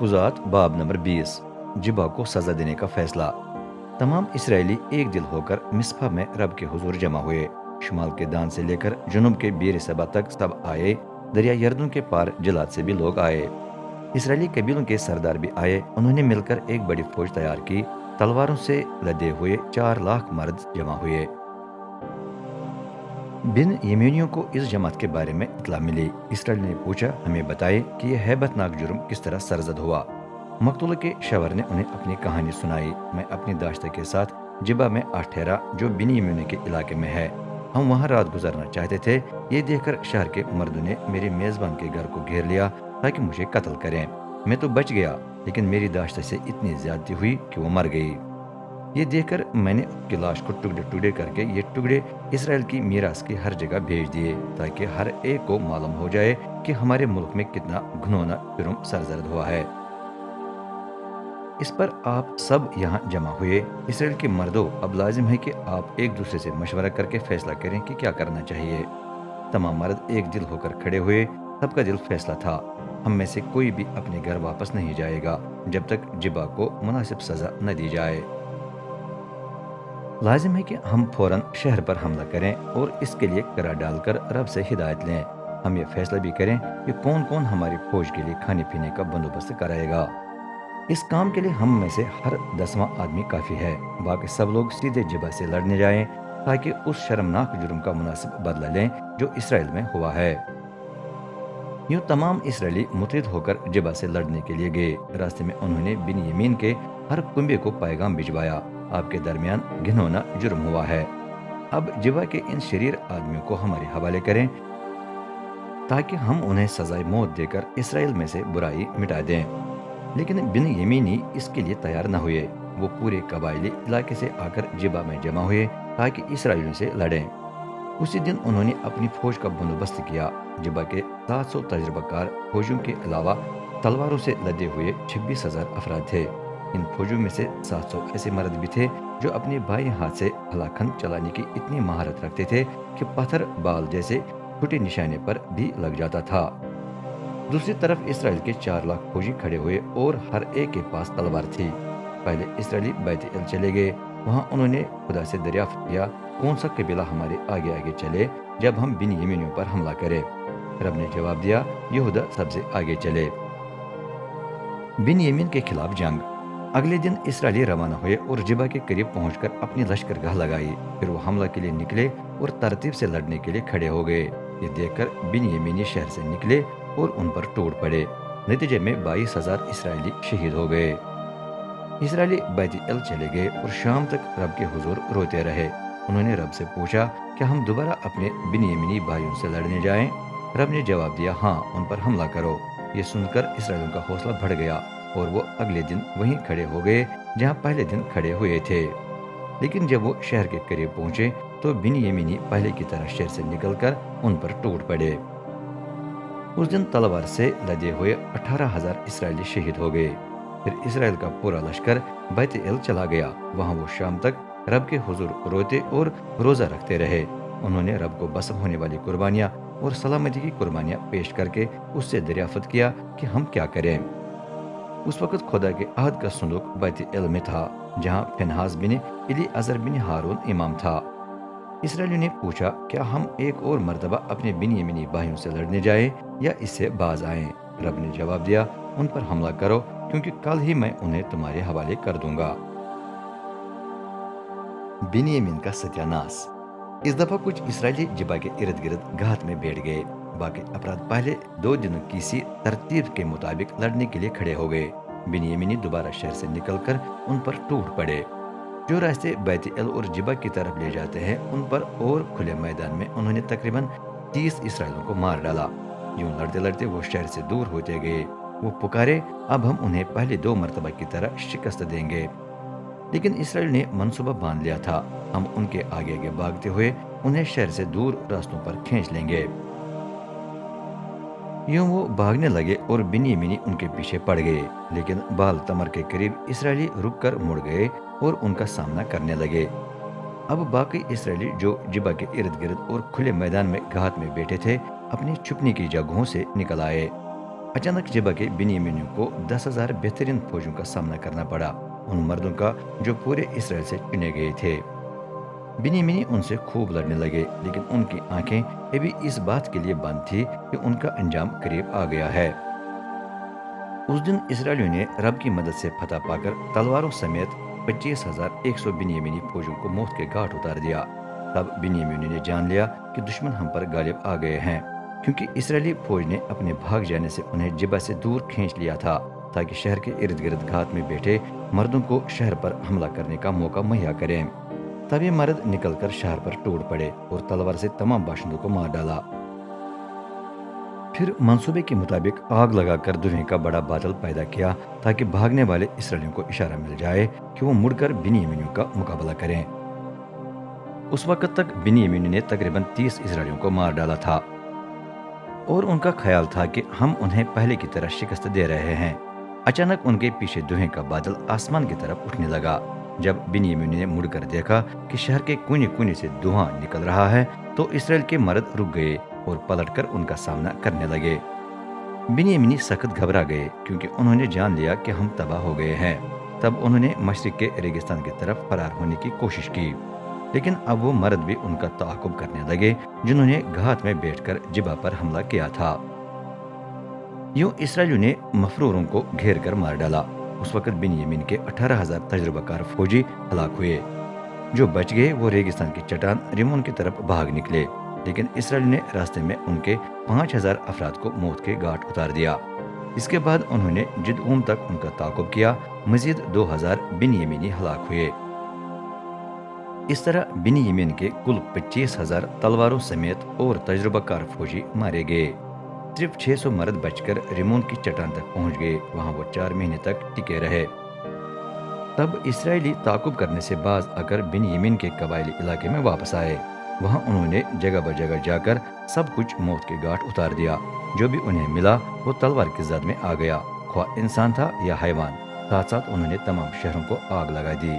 قضات باب نمبر 20 جبا کو سزا دینے کا فیصلہ۔ تمام اسرائیلی ایک دل ہو کر مصپا میں رب کے حضور جمع ہوئے۔ شمال کے دان سے لے کر جنوب کے بیر سبا تک سب آئے۔ دریا یردن کے پار جلاد سے بھی لوگ آئے۔ اسرائیلی قبیلوں کے سردار بھی آئے۔ انہوں نے مل کر ایک بڑی فوج تیار کی۔ تلواروں سے لدے ہوئے 4 لاکھ مرد جمع ہوئے۔ بن یمینیوں کو اس جماعت کے بارے میں اطلاع ملی۔ اسرائیل نے پوچھا، ہمیں بتائے کہ یہ ہیبت ناک جرم کس طرح سرزد ہوا۔ مقتول کے شوہر نے انہیں اپنی کہانی سنائی۔ میں اپنی داشتہ کے ساتھ جبا میں آ ٹھہرا جو بن یمینیوں کے علاقے میں ہے۔ ہم وہاں رات گزارنا چاہتے تھے۔ یہ دیکھ کر شہر کے مردوں نے میرے میزبان کے گھر کو گھیر لیا تاکہ مجھے قتل کریں۔ میں تو بچ گیا، لیکن میری داشتہ سے اتنی زیادتی ہوئی کہ وہ مر گئی۔ یہ دیکھ کر میں نے اس کی لاش کو ٹکڑے ٹکڑے کر کے یہ ٹکڑے اسرائیل کی میراث کی ہر جگہ بھیج دیے تاکہ ہر ایک کو معلوم ہو جائے کہ ہمارے ملک میں کتنا گھنونا جرم سرزد ہوا ہے۔ اس پر آپ سب یہاں جمع ہوئے۔ اسرائیل کے مردوں، اب لازم ہے کہ آپ ایک دوسرے سے مشورہ کر کے فیصلہ کریں کہ کیا کرنا چاہیے۔ تمام مرد ایک دل ہو کر کھڑے ہوئے۔ سب کا دل فیصلہ تھا، ہم میں سے کوئی بھی اپنے گھر واپس نہیں جائے گا جب تک جبا کو مناسب سزا نہ دی جائے۔ لازم ہے کہ ہم فوراً شہر پر حملہ کریں اور اس کے لیے کرا ڈال کر رب سے ہدایت لیں۔ ہم یہ فیصلہ بھی کریں کہ کون کون ہماری فوج کے لیے کھانے پینے کا بندوبست کرائے گا۔ اس کام کے لیے ہم میں سے ہر 10واں آدمی کافی ہے۔ باقی سب لوگ سیدھے جبا سے لڑنے جائیں تاکہ اس شرمناک جرم کا مناسب بدلہ لیں جو اسرائیل میں ہوا ہے۔ یوں تمام اسرائیلی متحد ہو کر جبا سے لڑنے کے لیے گئے۔ راستے میں انہوں نے بن یمین کے ہر کنبے کو پیغام بھجوایا، آپ کے درمیان گھنونا جرم ہوا ہے۔ اب جبا کے ان شریر آدمیوں کو ہمارے حوالے کریں تاکہ ہم انہیں سزائے موت دے کر اسرائیل میں سے برائی مٹا دیں۔ لیکن بن یمینی اس کے لیے تیار نہ ہوئے۔ وہ پورے قبائلی علاقے سے آ کر جبا میں جمع ہوئے تاکہ اسرائیلیوں سے لڑیں۔ اسی دن انہوں نے اپنی فوج کا بندوبست کیا۔ جبا کے 700 تجربہ کار فوجیوں کے علاوہ تلواروں سے لدے ہوئے 26,000 افراد تھے۔ ان فوجیوں میں سے 700 ایسے مرد بھی تھے جو اپنے بائیں ہاتھ سے ہلاکن چلانے کی اتنی مہارت رکھتے تھے کہ پتھر بال جیسے چھوٹے نشانے پر بھی لگ جاتا تھا۔ دوسری طرف اسرائیل کے 4 لاکھ فوجی کھڑے ہوئے اور ہر ایک کے پاس تلوار تھی۔ پہلے اسرائیلی بیت ال چلے گئے۔ وہاں انہوں نے خدا سے دریافت کیا، کون سا قبیلہ ہمارے آگے آگے چلے جب ہم بن یمینیوں پر حملہ کریں؟ رب نے جواب دیا، یہودا سب سے آگے چلے۔ بن یمین کے خلاف جنگ۔ اگلے دن اسرائیلی روانہ ہوئے اور جبا کے قریب پہنچ کر اپنی لشکر گاہ لگائی۔ پھر وہ حملہ کے لیے نکلے اور ترتیب سے لڑنے کے لیے کھڑے ہو گئے۔ یہ دیکھ کر بن یمینی شہر سے نکلے اور ان پر ٹوٹ پڑے۔ نتیجے میں 22,000 اسرائیلی شہید ہو گئے۔ اسرائیلی بیت ال چلے گئے اور شام تک رب کے حضور روتے رہے۔ انہوں نے رب سے پوچھا کہ ہم دوبارہ اپنے بن یمینی بھائیوں سے لڑنے جائیں؟ رب نے جواب دیا، ہاں، ان پر حملہ کرو۔ یہ سن کر اسرائیلیوں کا حوصلہ بڑھ گیا اور وہ اگلے دن وہیں کھڑے ہو گئے جہاں پہلے دن کھڑے ہوئے تھے۔ لیکن جب وہ شہر کے قریب پہنچے تو بن یمینی پہلے کی طرح شہر سے نکل کر ان پر ٹوٹ پڑے۔ اس دن تلوار سے لدے ہوئے 18,000 اسرائیلی شہید ہو گئے۔ پھر اسرائیل کا پورا لشکر بیت ال چلا گیا۔ وہاں وہ شام تک رب کے حضور روتے اور روزہ رکھتے رہے۔ انہوں نے رب کو بسم ہونے والی قربانیاں اور سلامتی کی قربانیاں پیش کر کے اس سے دریافت کیا کہ ہم کیا کریں۔ اس وقت خدا کے عہد کا صندوق بیت ال میں تھا جہاں فنہاس بن الی عزر بن ہارون امام تھا۔ اسرائیلیوں نے پوچھا، کیا ہم ایک اور مرتبہ اپنے بن یمینی بھائیوں سے لڑنے جائیں یا اس سے باز آئیں؟ رب نے جواب دیا، ان پر حملہ کرو کیونکہ کل ہی میں انہیں تمہارے حوالے کر دوں گا۔ بن یمین کا ستیہ ناس۔ اس دفعہ کچھ اسرائیلی جبا کے ارد گرد گھات میں بیٹھ گئے۔ باقی افراد پہلے 2 دنوں کی سی ترتیب کے مطابق لڑنے کے لیے کھڑے ہو گئے۔ بن یمینی دوبارہ شہر سے نکل کر ان پر ٹوٹ پڑے۔ جو راستے بیت ال اور جبا کی طرف لے جاتے ہیں ان پر اور کھلے میدان میں انہوں نے تقریباً 30 اسرائیلیوں کو مار ڈالا۔ یوں لڑتے لڑتے وہ شہر سے دور ہوتے گئے۔ وہ پکارے، اب ہم انہیں پہلے 2 مرتبہ کی طرح شکست دیں گے۔ لیکن اسرائیل نے منصوبہ باندھ لیا تھا، ہم ان کے آگے آگے بھاگتے ہوئے انہیں شہر سے دور راستوں پر کھینچ لیں گے۔ یوں وہ بھاگنے لگے اور بن یمینی ان کے پیچھے پڑ گئے۔ لیکن بال تمر کے قریب اسرائیلی رک کر مڑ گئے اور ان کا سامنا کرنے لگے۔ اب باقی اسرائیلی جو جبا کے ارد گرد اور کھلے میدان میں گھات میں بیٹھے تھے اپنی چھپنے کی جگہوں سے نکل آئے۔ اچانک جبہ کے بنیامینیوں کو 10,000 بہترین فوجوں کا سامنا کرنا پڑا، ان مردوں کا جو پورے اسرائیل سے چنے گئے تھے۔ بنیامینی ان سے خوب لڑنے لگے، لیکن ان کی آنکھیں ابھی اس بات کے لیے بند تھی کہ ان کا انجام قریب آ گیا ہے۔ اس دن اسرائیلیوں نے رب کی مدد سے فتح پا کر تلواروں سمیت 25,100 بنیامینی فوجوں کو موت کے گھاٹ اتار دیا۔ تب بنیامینیوں نے جان لیا کہ دشمن ہم پر غالب آ گئے ہیں، کیونکہ اسرائیلی فوج نے اپنے بھاگ جانے سے انہیں جبہ سے دور کھینچ لیا تھا، تاکہ شہر کے ارد گرد گھات میں بیٹھے مردوں کو شہر پر حملہ کرنے کا موقع مہیا کریں۔ تب یہ مرد نکل کر شہر پر ٹوٹ پڑے اور تلوار سے تمام باشندوں کو مار ڈالا۔ پھر منصوبے کے مطابق آگ لگا کر دھویں کا بڑا بادل پیدا کیا، تاکہ بھاگنے والے اسرائیلیوں کو اشارہ مل جائے کہ وہ مڑ کر بنیامینیوں کا مقابلہ کریں۔ اس وقت تک بنیامینیوں نے تقریباً 30 اسرائیلیوں کو مار ڈالا تھا، اور ان کا خیال تھا کہ ہم انہیں پہلے کی طرح شکست دے رہے ہیں۔ اچانک ان کے پیچھے دھویں کا بادل آسمان کی طرف اٹھنے لگا۔ جب بنیامینیوں نے مڑ کر دیکھا کہ شہر کے کونے کونے سے دھواں نکل رہا ہے، تو اسرائیل کے مرد رک گئے اور پلٹ کر ان کا سامنا کرنے لگے۔ بنیامینی سخت گھبرا گئے، کیونکہ انہوں نے جان لیا کہ ہم تباہ ہو گئے ہیں۔ تب انہوں نے مشرق کے ریگستان کی طرف فرار ہونے کی کوشش کی، لیکن اب وہ مرد بھی ان کا تعاقب کرنے لگے جنہوں نے گھات میں بیٹھ کر جبہ پر حملہ کیا تھا۔ یوں اسرائیلیوں نے مفروروں کو گھیر کر مار ڈالا۔ اس وقت بنیامین کے 18,000 تجربہ کار فوجی ہلاک ہوئے۔ جو بچ گئے وہ ریگستان کی چٹان ریمون کی طرف بھاگ نکلے، لیکن اسرائیل نے راستے میں ان کے 5,000 افراد کو موت کے گھاٹ اتار دیا۔ اس کے بعد انہوں نے جدعوم تک ان کا تعاقب کیا، مزید 2,000 بنیامینی ہلاک ہوئے۔ اس طرح بنیامین کے کل 25,000 تلواروں سمیت اور تجربہ کار فوجی مارے گئے۔ صرف 600 مرد بچ کر ریمون کی چٹان تک پہنچ گئے، وہاں وہ 4 مہینے تک ٹکے رہے۔ تب اسرائیلی تعاقب کرنے سے باز آ کر بنیامین کے قبائلی علاقے میں واپس آئے۔ وہاں انہوں نے جگہ بجگہ جا کر سب کچھ موت کے گھاٹ اتار دیا۔ جو بھی انہیں ملا وہ تلوار کی زد میں آ گیا، خواہ انسان تھا یا حیوان۔ ساتھ ساتھ انہوں نے تمام شہروں کو آگ لگا دی۔